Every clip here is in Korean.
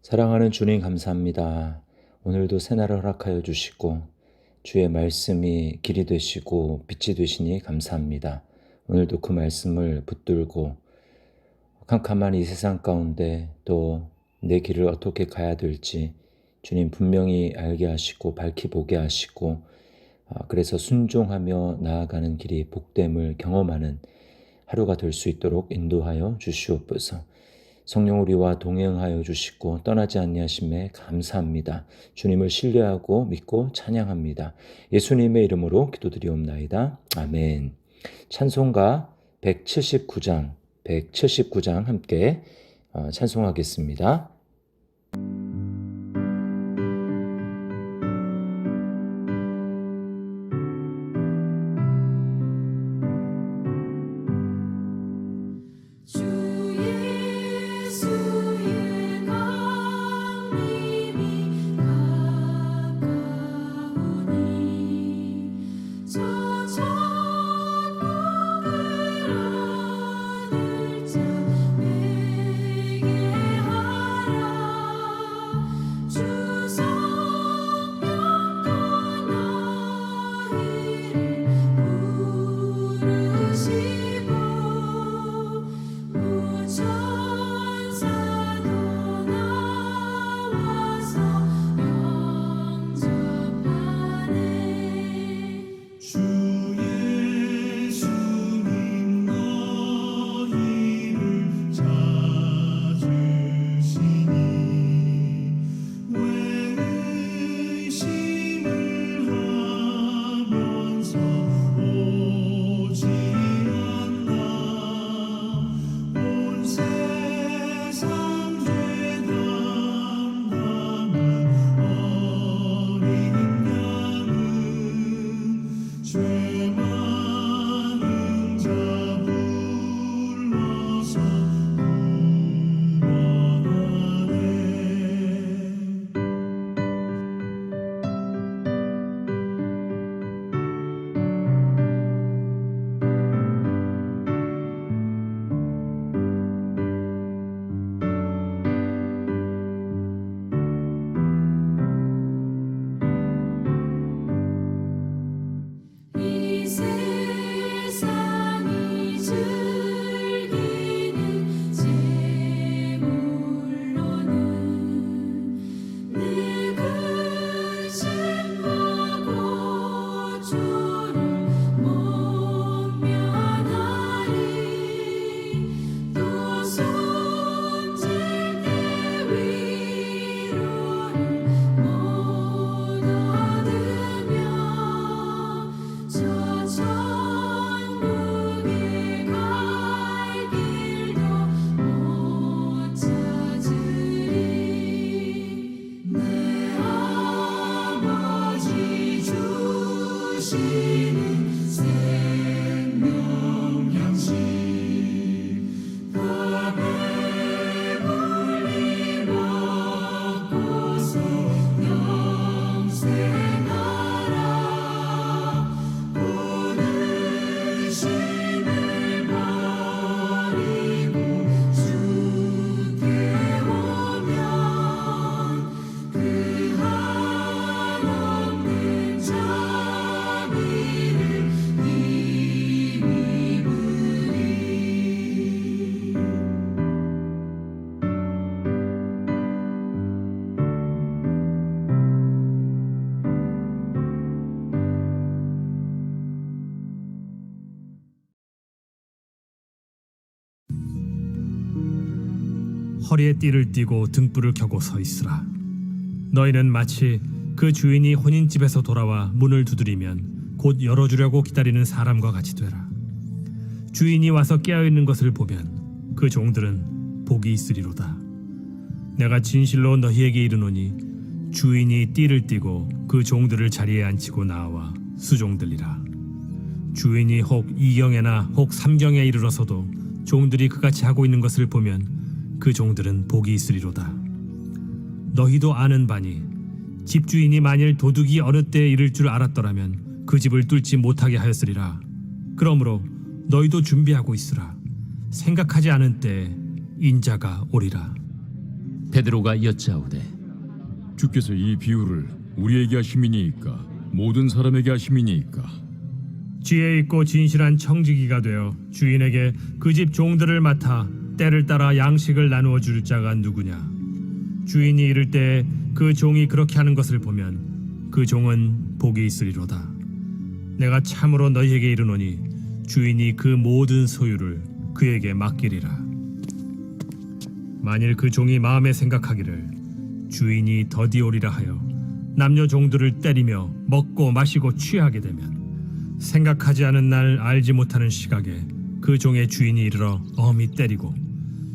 사랑하는 주님 감사합니다. 오늘도 새날을 허락하여 주시고 주의 말씀이 길이 되시고 빛이 되시니 감사합니다. 오늘도 그 말씀을 붙들고 캄캄한 이 세상 가운데 또 내 길을 어떻게 가야 될지 주님 분명히 알게 하시고 밝히 보게 하시고 그래서 순종하며 나아가는 길이 복됨을 경험하는 하루가 될 수 있도록 인도하여 주시옵소서. 성령 우리와 동행하여 주시고 떠나지 아니하심에 감사합니다. 주님을 신뢰하고 믿고 찬양합니다. 예수님의 이름으로 기도드리옵나이다. 아멘. 찬송가 179장 함께 찬송하겠습니다. 허리에 띠를 띠고 등불을 켜고 서 있으라. 너희는 마치 그 주인이 혼인집에서 돌아와 문을 두드리면 곧 열어주려고 기다리는 사람과 같이 되라. 주인이 와서 깨어있는 것을 보면 그 종들은 복이 있으리로다. 내가 진실로 너희에게 이르노니 주인이 띠를 띠고 그 종들을 자리에 앉히고 나와 수종들리라. 주인이 혹 2경에나 혹 3경에 이르러서도 종들이 그같이 하고 있는 것을 보면 그 종들은 복이 있으리로다. 너희도 아는 바니 집주인이 만일 도둑이 어느 때에 이를 줄 알았더라면 그 집을 뚫지 못하게 하였으리라. 그러므로 너희도 준비하고 있으라. 생각하지 않은 때에 인자가 오리라. 베드로가 여짜오되 주께서 이 비유를 우리에게 하심이니이까 모든 사람에게 하심이니이까? 지혜 있고 진실한 청지기가 되어 주인에게 그 집 종들을 맡아 때를 따라 양식을 나누어 줄 자가 누구냐? 주인이 이를 때 그 종이 그렇게 하는 것을 보면 그 종은 복이 있으리로다. 내가 참으로 너희에게 이르노니 주인이 그 모든 소유를 그에게 맡기리라. 만일 그 종이 마음에 생각하기를 주인이 더디오리라 하여 남녀 종들을 때리며 먹고 마시고 취하게 되면 생각하지 않은 날 알지 못하는 시각에 그 종의 주인이 이르러 엄히 때리고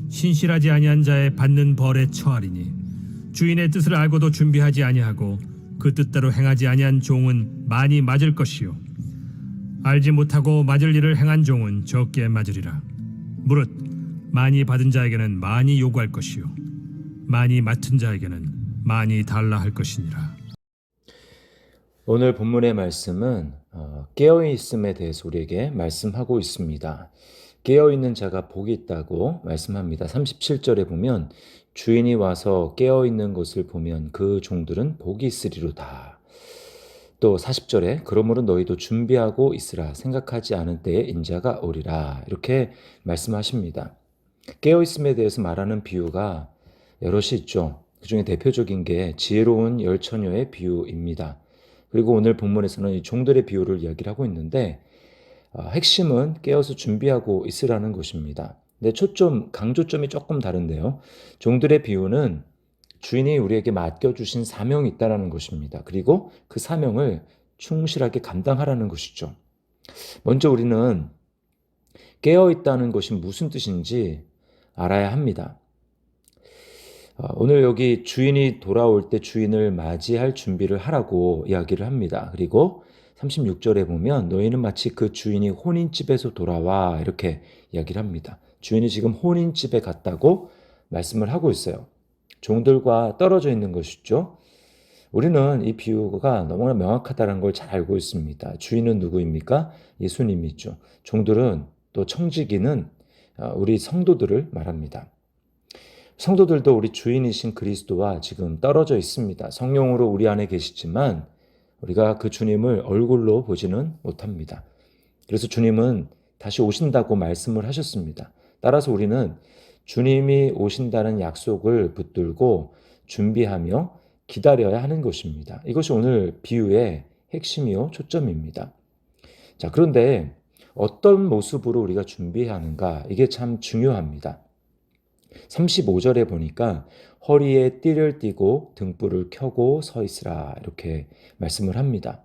신실하지 아니한 자의 받는 벌에 처하리니 주인의 뜻을 알고도 준비하지 아니하고 그 뜻대로 행하지 아니한 종은 많이 맞을 것이요 알지 못하고 맞을 일을 행한 종은 적게 맞으리라. 무릇 많이 받은 자에게는 많이 요구할 것이요 많이 맡은 자에게는 많이 달라 할 것이니라. 오늘 본문의 말씀은 깨어있음에 대해서 우리에게 말씀하고 있습니다. 깨어있는 자가 복이 있다고 말씀합니다. 37절에 보면 주인이 와서 깨어있는 것을 보면 그 종들은 복이 있으리로다. 또 40절에 그러므로 너희도 준비하고 있으라. 생각하지 않은 때에 인자가 오리라. 이렇게 말씀하십니다. 깨어있음에 대해서 말하는 비유가 여럿이 있죠. 그 중에 대표적인 게 지혜로운 열 처녀의 비유입니다. 그리고 오늘 본문에서는 이 종들의 비유를 이야기를 하고 있는데 핵심은 깨어서 준비하고 있으라는 것입니다. 근데 강조점이 조금 다른데요. 종들의 비유는 주인이 우리에게 맡겨주신 사명이 있다는 것입니다. 그리고 그 사명을 충실하게 감당하라는 것이죠. 먼저 우리는 깨어있다는 것이 무슨 뜻인지 알아야 합니다. 오늘 여기 주인이 돌아올 때 주인을 맞이할 준비를 하라고 이야기를 합니다. 그리고 36절에 보면 너희는 마치 그 주인이 혼인집에서 돌아와 이렇게 이야기를 합니다. 주인이 지금 혼인집에 갔다고 말씀을 하고 있어요. 종들과 떨어져 있는 것이죠. 우리는 이 비유가 너무나 명확하다는 걸 잘 알고 있습니다. 주인은 누구입니까? 예수님이죠. 종들은 또 청지기는 우리 성도들을 말합니다. 성도들도 우리 주인이신 그리스도와 지금 떨어져 있습니다. 성령으로 우리 안에 계시지만 우리가 그 주님을 얼굴로 보지는 못합니다. 그래서 주님은 다시 오신다고 말씀을 하셨습니다. 따라서 우리는 주님이 오신다는 약속을 붙들고 준비하며 기다려야 하는 것입니다. 이것이 오늘 비유의 핵심이요 초점입니다. 자, 그런데 어떤 모습으로 우리가 준비해야 하는가? 이게 참 중요합니다. 35절에 보니까 허리에 띠를 띠고 등불을 켜고 서 있으라 이렇게 말씀을 합니다.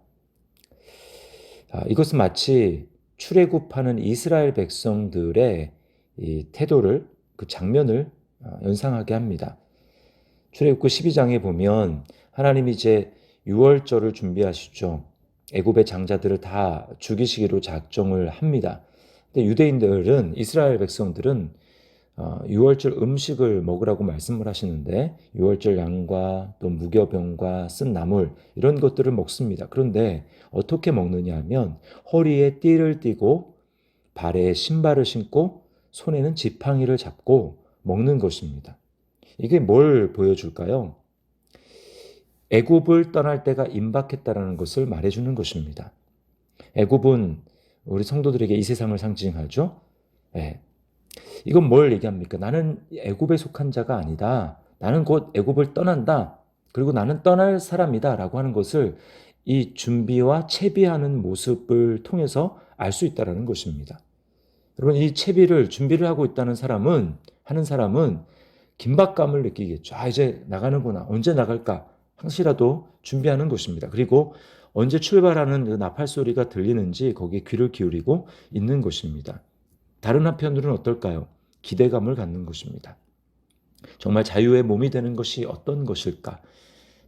이것은 마치 출애굽하는 이스라엘 백성들의 이 태도를 그 장면을 연상하게 합니다. 출애굽기 12장에 보면 하나님이 이제 유월절을 준비하시죠. 애굽의 장자들을 다 죽이시기로 작정을 합니다. 근데 유대인들은 이스라엘 백성들은 유월절 음식을 먹으라고 말씀을 하시는데 유월절 양과 또 무교병과 쓴 나물 이런 것들을 먹습니다. 그런데 어떻게 먹느냐 하면 허리에 띠를 띠고 발에 신발을 신고 손에는 지팡이를 잡고 먹는 것입니다. 이게 뭘 보여줄까요? 애굽을 떠날 때가 임박했다라는 것을 말해주는 것입니다. 애굽은 우리 성도들에게 이 세상을 상징하죠. 네. 이건 뭘 얘기합니까? 나는 애굽에 속한 자가 아니다. 나는 곧 애굽을 떠난다. 그리고 나는 떠날 사람이다 라고 하는 것을 이 준비와 채비하는 모습을 통해서 알 수 있다는 것입니다. 여러분, 이 준비를 하고 있다는 하는 사람은 긴박감을 느끼겠죠. 이제 나가는구나. 언제 나갈까? 항시라도 준비하는 것입니다. 그리고 언제 출발하는 그 나팔 소리가 들리는지 거기에 귀를 기울이고 있는 것입니다. 다른 한편으로는 어떨까요? 기대감을 갖는 것입니다. 정말 자유의 몸이 되는 것이 어떤 것일까?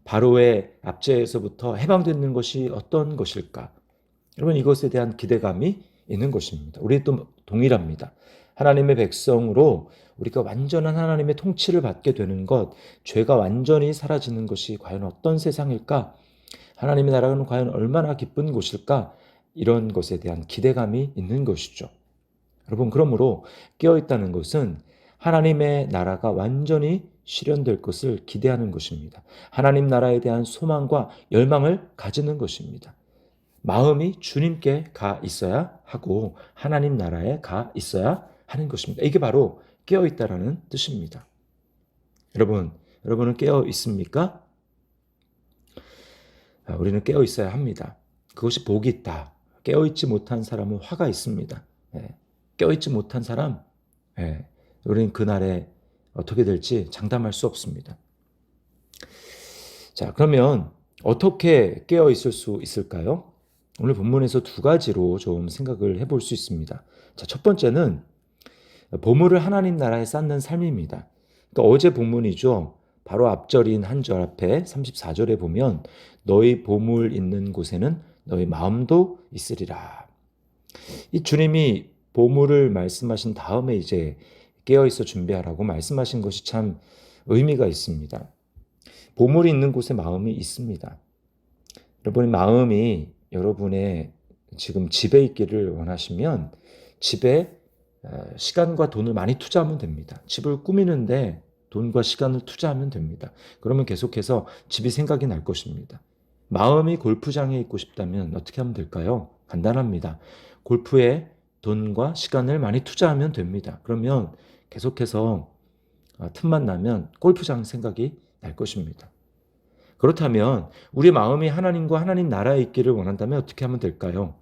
바로의 압제에서부터 해방되는 것이 어떤 것일까? 여러분, 이것에 대한 기대감이 있는 것입니다. 우리도 동일합니다. 하나님의 백성으로 우리가 완전한 하나님의 통치를 받게 되는 것, 죄가 완전히 사라지는 것이 과연 어떤 세상일까? 하나님의 나라는 과연 얼마나 기쁜 곳일까? 이런 것에 대한 기대감이 있는 것이죠. 여러분, 그러므로 깨어있다는 것은 하나님의 나라가 완전히 실현될 것을 기대하는 것입니다. 하나님 나라에 대한 소망과 열망을 가지는 것입니다. 마음이 주님께 가 있어야 하고 하나님 나라에 가 있어야 하는 것입니다. 이게 바로 깨어있다라는 뜻입니다. 여러분은 깨어 있습니까? 우리는 깨어 있어야 합니다. 그것이 복이 있다. 깨어 있지 못한 사람은 화가 있습니다. 깨어 있지 못한 사람, 우리는 그날에 어떻게 될지 장담할 수 없습니다. 자, 그러면 어떻게 깨어 있을 수 있을까요? 오늘 본문에서 두 가지로 좀 생각을 해볼 수 있습니다. 자, 첫 번째는 보물을 하나님 나라에 쌓는 삶입니다. 그러니까 어제 본문이죠. 바로 앞절인 한 절 앞에 34절에 보면 너희 보물 있는 곳에는 너희 마음도 있으리라. 이 주님이 보물을 말씀하신 다음에 이제 깨어있어 준비하라고 말씀하신 것이 참 의미가 있습니다. 보물이 있는 곳에 마음이 있습니다. 여러분의 마음이 여러분의 지금 집에 있기를 원하시면 집에 시간과 돈을 많이 투자하면 됩니다. 집을 꾸미는데 돈과 시간을 투자하면 됩니다. 그러면 계속해서 집이 생각이 날 것입니다. 마음이 골프장에 있고 싶다면 어떻게 하면 될까요? 간단합니다. 골프에 돈과 시간을 많이 투자하면 됩니다. 그러면 계속해서 틈만 나면 골프장 생각이 날 것입니다. 그렇다면 우리 마음이 하나님과 하나님 나라에 있기를 원한다면 어떻게 하면 될까요?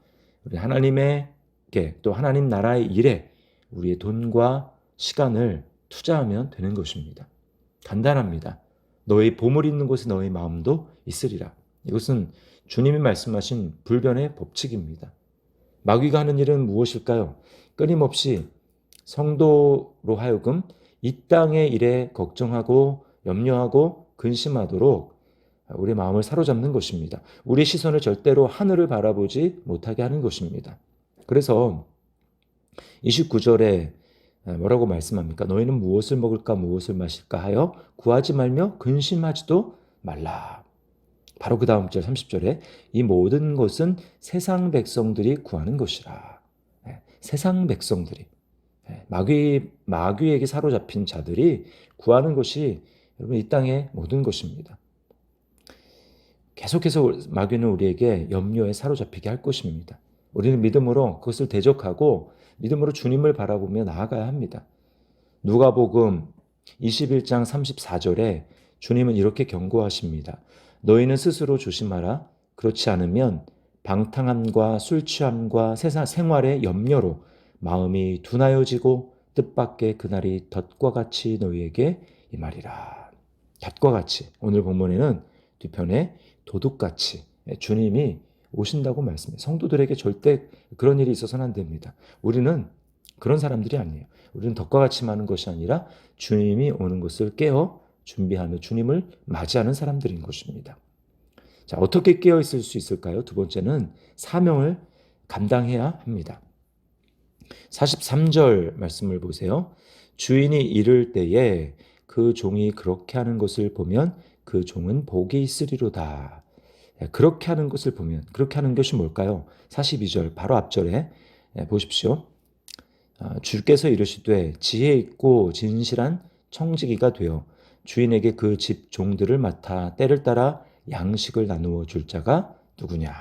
우리 하나님에게 또 하나님 나라의 일에 우리의 돈과 시간을 투자하면 되는 것입니다. 간단합니다. 너희 보물 있는 곳에 너희 마음도 있으리라. 이것은 주님이 말씀하신 불변의 법칙입니다. 마귀가 하는 일은 무엇일까요? 끊임없이 성도로 하여금 이 땅의 일에 걱정하고 염려하고 근심하도록 우리 마음을 사로잡는 것입니다. 우리 시선을 절대로 하늘을 바라보지 못하게 하는 것입니다. 그래서 29절에 뭐라고 말씀합니까? 너희는 무엇을 먹을까 무엇을 마실까 하여 구하지 말며 근심하지도 말라. 바로 그 다음 절 30절에 이 모든 것은 세상 백성들이 구하는 것이라. 세상 백성들이 마귀에게 사로잡힌 자들이 구하는 것이 여러분 이 땅의 모든 것입니다. 계속해서 마귀는 우리에게 염려에 사로잡히게 할 것입니다. 우리는 믿음으로 그것을 대적하고 믿음으로 주님을 바라보며 나아가야 합니다. 누가복음 21장 34절에 주님은 이렇게 경고하십니다. 너희는 스스로 조심하라. 그렇지 않으면 방탕함과 술 취함과 세상 생활의 염려로 마음이 둔하여지고 뜻밖의 그날이 덫과 같이 너희에게 임하리라. 덫과 같이 오늘 본문에는 뒤편에 도둑같이 주님이 오신다고 말씀해요. 성도들에게 절대 그런 일이 있어서는 안 됩니다. 우리는 그런 사람들이 아니에요. 우리는 덫과 같이 많은 것이 아니라 주님이 오는 것을 깨어 준비하며 주님을 맞이하는 사람들인 것입니다. 자, 어떻게 깨어 있을 수 있을까요? 두 번째는 사명을 감당해야 합니다. 43절 말씀을 보세요. 주인이 이를 때에 그 종이 그렇게 하는 것을 보면 그 종은 복이 있으리로다. 그렇게 하는 것을 보면 그렇게 하는 것이 뭘까요? 42절 바로 앞절에 보십시오. 주께서 이르시되 지혜 있고 진실한 청지기가 되어 주인에게 그 집 종들을 맡아 때를 따라 양식을 나누어 줄 자가 누구냐.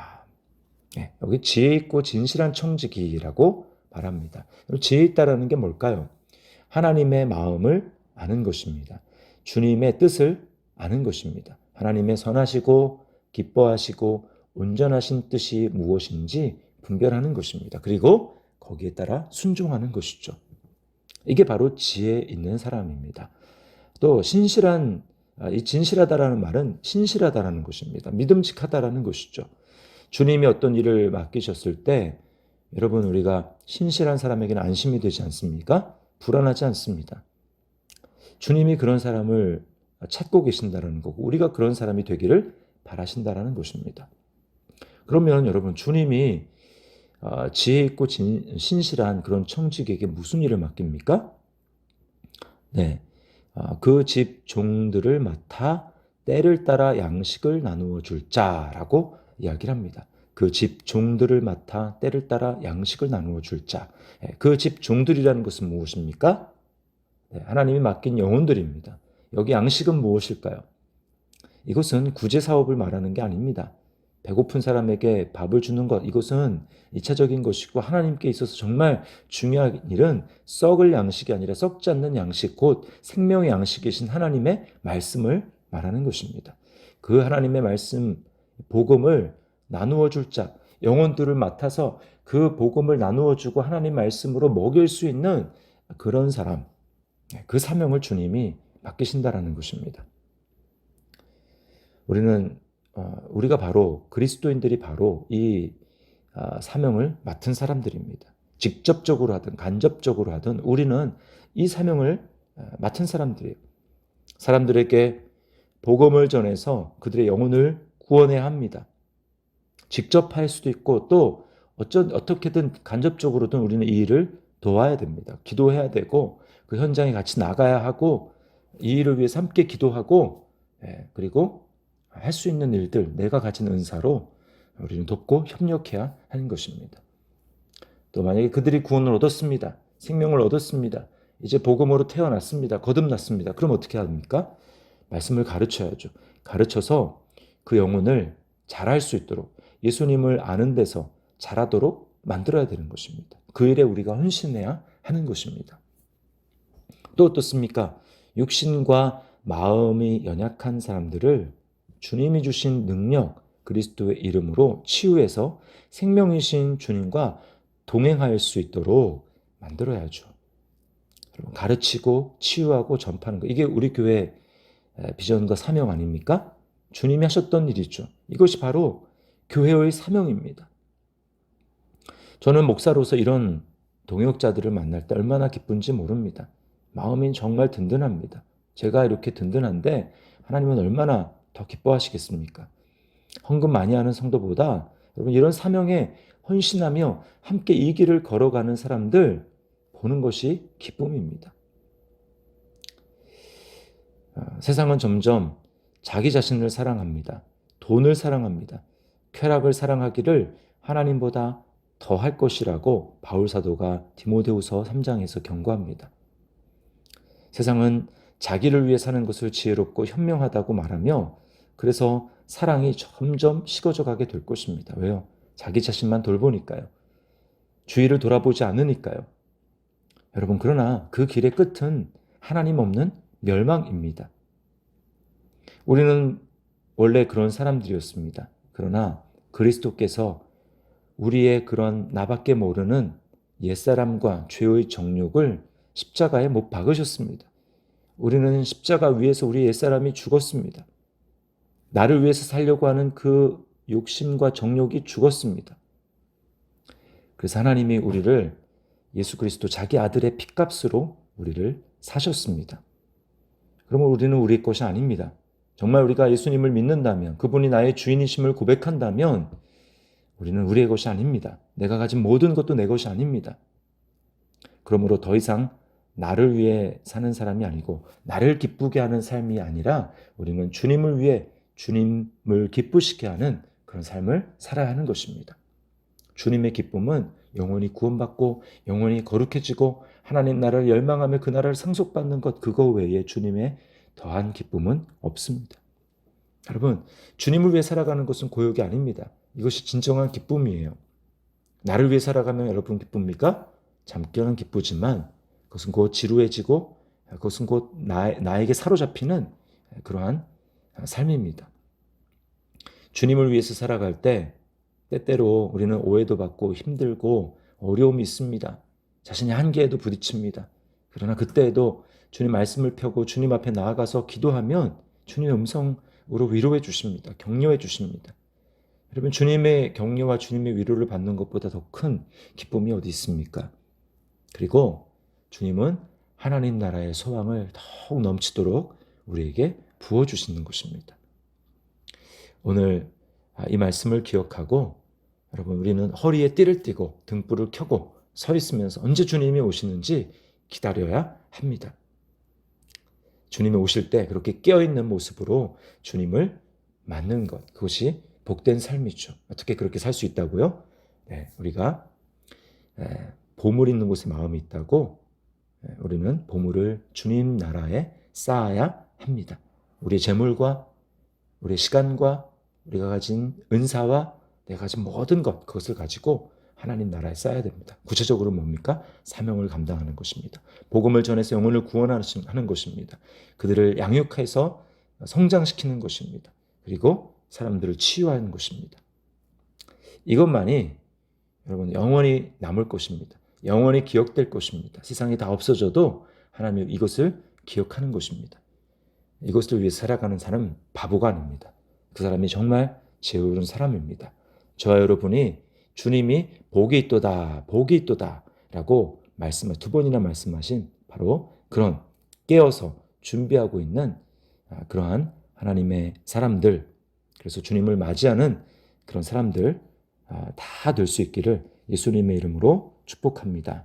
여기 지혜 있고 진실한 청지기라고 말합니다. 지혜 있다라는 게 뭘까요? 하나님의 마음을 아는 것입니다. 주님의 뜻을 아는 것입니다. 하나님의 선하시고 기뻐하시고 온전하신 뜻이 무엇인지 분별하는 것입니다. 그리고 거기에 따라 순종하는 것이죠. 이게 바로 지혜 있는 사람입니다. 또 이 진실하다라는 말은 신실하다라는 것입니다. 믿음직하다라는 것이죠. 주님이 어떤 일을 맡기셨을 때 여러분 우리가 신실한 사람에게는 안심이 되지 않습니까? 불안하지 않습니다. 주님이 그런 사람을 찾고 계신다라는 거고 우리가 그런 사람이 되기를 바라신다라는 것입니다. 그러면 여러분 주님이 지혜 있고 신실한 그런 청지기에게 무슨 일을 맡깁니까? 그 집 종들을 맡아 때를 따라 양식을 나누어 줄 자라고 이야기를 합니다. 그 집 종들을 맡아 때를 따라 양식을 나누어 줄 자. 그 집 종들이라는 것은 무엇입니까? 하나님이 맡긴 영혼들입니다. 여기 양식은 무엇일까요? 이것은 구제 사업을 말하는 게 아닙니다. 배고픈 사람에게 밥을 주는 것, 이것은 2차적인 것이고 하나님께 있어서 정말 중요한 일은 썩을 양식이 아니라 썩지 않는 양식, 곧 생명의 양식이신 하나님의 말씀을 말하는 것입니다. 그 하나님의 말씀, 복음을 나누어 줄 자, 영혼들을 맡아서 그 복음을 나누어 주고 하나님 말씀으로 먹일 수 있는 그런 사람, 그 사명을 주님이 맡기신다라는 것입니다. 우리가 바로 그리스도인들이 바로 이 사명을 맡은 사람들입니다. 직접적으로 하든 간접적으로 하든 우리는 이 사명을 맡은 사람들이에요. 사람들에게 복음을 전해서 그들의 영혼을 구원해야 합니다. 직접 할 수도 있고 또 어떻게든 간접적으로든 우리는 이 일을 도와야 됩니다. 기도해야 되고 그 현장에 같이 나가야 하고 이 일을 위해서 함께 기도하고 그리고 할 수 있는 일들, 내가 가진 은사로 우리는 돕고 협력해야 하는 것입니다. 또 만약에 그들이 구원을 얻었습니다. 생명을 얻었습니다. 이제 복음으로 태어났습니다. 거듭났습니다. 그럼 어떻게 합니까? 말씀을 가르쳐야죠. 가르쳐서 그 영혼을 잘할 수 있도록 예수님을 아는 데서 잘하도록 만들어야 되는 것입니다. 그 일에 우리가 헌신해야 하는 것입니다. 또 어떻습니까? 육신과 마음이 연약한 사람들을 주님이 주신 능력, 그리스도의 이름으로 치유해서 생명이신 주님과 동행할 수 있도록 만들어야죠. 여러분, 가르치고 치유하고 전파하는 거, 이게 우리 교회 비전과 사명 아닙니까? 주님이 하셨던 일이죠. 이것이 바로 교회의 사명입니다. 저는 목사로서 이런 동역자들을 만날 때 얼마나 기쁜지 모릅니다. 마음이 정말 든든합니다. 제가 이렇게 든든한데 하나님은 얼마나 더 기뻐하시겠습니까? 헌금 많이 하는 성도보다 여러분 이런 사명에 헌신하며 함께 이 길을 걸어가는 사람들 보는 것이 기쁨입니다. 세상은 점점 자기 자신을 사랑합니다. 돈을 사랑합니다. 쾌락을 사랑하기를 하나님보다 더 할 것이라고 바울 사도가 디모데후서 3장에서 경고합니다. 세상은 자기를 위해 사는 것을 지혜롭고 현명하다고 말하며 그래서 사랑이 점점 식어져 가게 될 것입니다. 왜요? 자기 자신만 돌보니까요. 주위를 돌아보지 않으니까요. 여러분, 그러나 그 길의 끝은 하나님 없는 멸망입니다. 우리는 원래 그런 사람들이었습니다. 그러나 그리스도께서 우리의 그런 나밖에 모르는 옛사람과 죄의 정욕을 십자가에 못 박으셨습니다. 우리는 십자가 위에서 우리 옛사람이 죽었습니다. 나를 위해서 살려고 하는 그 욕심과 정욕이 죽었습니다. 그래서 하나님이 우리를 예수 그리스도 자기 아들의 핏값으로 우리를 사셨습니다. 그러면 우리는 우리 것이 아닙니다. 정말 우리가 예수님을 믿는다면, 그분이 나의 주인이심을 고백한다면 우리는 우리의 것이 아닙니다. 내가 가진 모든 것도 내 것이 아닙니다. 그러므로 더 이상 나를 위해 사는 사람이 아니고 나를 기쁘게 하는 삶이 아니라 우리는 주님을 위해 주님을 기쁘시게 하는 그런 삶을 살아야 하는 것입니다. 주님의 기쁨은 영혼이 구원받고 영혼이 거룩해지고 하나님 나라를 열망하며 그 나라를 상속받는 것, 그거 외에 주님의 더한 기쁨은 없습니다. 여러분, 주님을 위해 살아가는 것은 고역이 아닙니다. 이것이 진정한 기쁨이에요. 나를 위해 살아가면 여러분 기쁩니까? 잠깐은 기쁘지만 그것은 곧 지루해지고 그것은 곧 나에게 사로잡히는 그러한 삶입니다. 주님을 위해서 살아갈 때 때때로 우리는 오해도 받고 힘들고 어려움이 있습니다. 자신의 한계에도 부딪힙니다. 그러나 그때에도 주님 말씀을 펴고 주님 앞에 나아가서 기도하면 주님의 음성으로 위로해 주십니다. 격려해 주십니다. 여러분, 주님의 격려와 주님의 위로를 받는 것보다 더 큰 기쁨이 어디 있습니까? 그리고 주님은 하나님 나라의 소망을 더욱 넘치도록 우리에게 부어주시는 것입니다. 오늘 이 말씀을 기억하고 여러분, 우리는 허리에 띠를 띠고 등불을 켜고 서 있으면서 언제 주님이 오시는지 기다려야 합니다. 주님이 오실 때 그렇게 깨어있는 모습으로 주님을 맞는 것, 그것이 복된 삶이죠. 어떻게 그렇게 살 수 있다고요? 네, 우리가 보물 있는 곳에 마음이 있다고 우리는 보물을 주님 나라에 쌓아야 합니다. 우리의 재물과 우리의 시간과 우리가 가진 은사와 내가 가진 모든 것, 그것을 가지고 하나님 나라에 써야 됩니다. 구체적으로 뭡니까? 사명을 감당하는 것입니다. 복음을 전해서 영혼을 구원하는 것입니다. 그들을 양육해서 성장시키는 것입니다. 그리고 사람들을 치유하는 것입니다. 이것만이 여러분 영원히 남을 것입니다. 영원히 기억될 것입니다. 세상이 다 없어져도 하나님 이것을 기억하는 것입니다. 이것을 위해 살아가는 사람은 바보가 아닙니다. 그 사람이 정말 지혜로운 사람입니다. 저와 여러분이 주님이 복이 있도다, 복이 있도다 라고 두 번이나 말씀하신 바로 그런 깨어서 준비하고 있는 그러한 하나님의 사람들, 그래서 주님을 맞이하는 그런 사람들 다 될 수 있기를 예수님의 이름으로 축복합니다.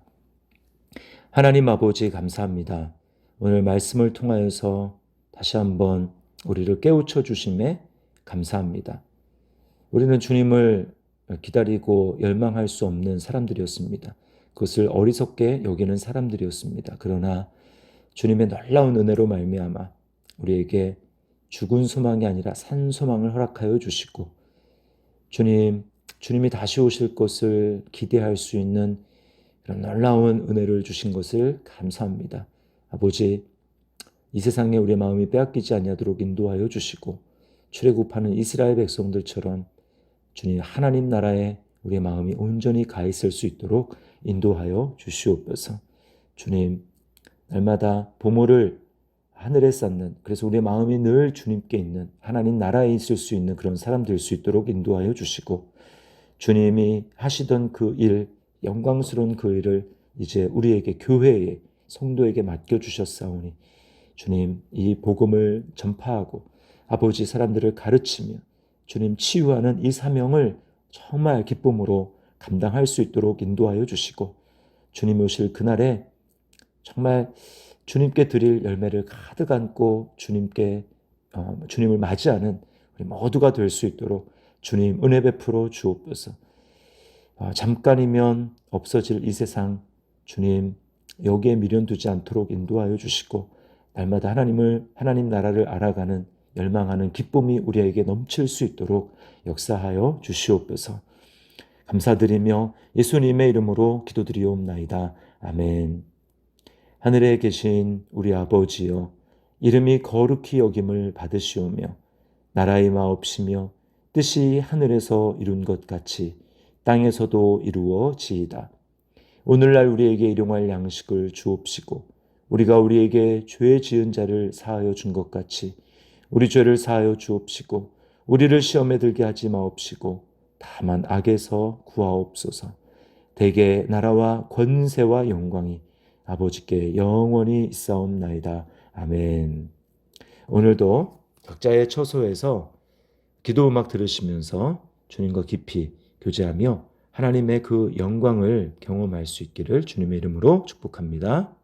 하나님 아버지 감사합니다. 오늘 말씀을 통하여서 다시 한번 우리를 깨우쳐 주심에 감사합니다. 우리는 주님을 기다리고 열망할 수 없는 사람들이었습니다. 그것을 어리석게 여기는 사람들이었습니다. 그러나 주님의 놀라운 은혜로 말미암아 우리에게 죽은 소망이 아니라 산 소망을 허락하여 주시고 주님이 다시 오실 것을 기대할 수 있는 그런 놀라운 은혜를 주신 것을 감사합니다. 아버지, 이 세상에 우리의 마음이 빼앗기지 아니하도록 인도하여 주시고 출애굽하는 이스라엘 백성들처럼 주님 하나님 나라에 우리의 마음이 온전히 가 있을 수 있도록 인도하여 주시옵소서. 주님, 날마다 보물을 하늘에 쌓는, 그래서 우리의 마음이 늘 주님께 있는 하나님 나라에 있을 수 있는 그런 사람 될 수 있도록 인도하여 주시고 주님이 하시던 그 일, 영광스러운 그 일을 이제 우리에게 교회에 성도에게 맡겨주셨사오니 주님 이 복음을 전파하고 아버지 사람들을 가르치며 주님 치유하는 이 사명을 정말 기쁨으로 감당할 수 있도록 인도하여 주시고 주님 오실 그날에 정말 주님께 드릴 열매를 가득 안고 주님을 맞이하는 우리 모두가 될 수 있도록 주님 은혜 베풀어 주옵소서. 잠깐이면 없어질 이 세상 주님 여기에 미련두지 않도록 인도하여 주시고 날마다 하나님 나라를 알아가는 열망하는 기쁨이 우리에게 넘칠 수 있도록 역사하여 주시옵소서. 감사드리며 예수님의 이름으로 기도드리옵나이다. 아멘. 하늘에 계신 우리 아버지여, 이름이 거룩히 여김을 받으시오며 나라의 마옵시며 뜻이 하늘에서 이룬 것 같이 땅에서도 이루어지이다. 오늘날 우리에게 일용할 양식을 주옵시고 우리가 우리에게 죄 지은 자를 사하여 준 것 같이 우리 죄를 사하여 주옵시고 우리를 시험에 들게 하지 마옵시고 다만 악에서 구하옵소서. 대개 나라와 권세와 영광이 아버지께 영원히 있사옵나이다. 아멘. 오늘도 각자의 처소에서 기도 음악 들으시면서 주님과 깊이 교제하며 하나님의 그 영광을 경험할 수 있기를 주님의 이름으로 축복합니다.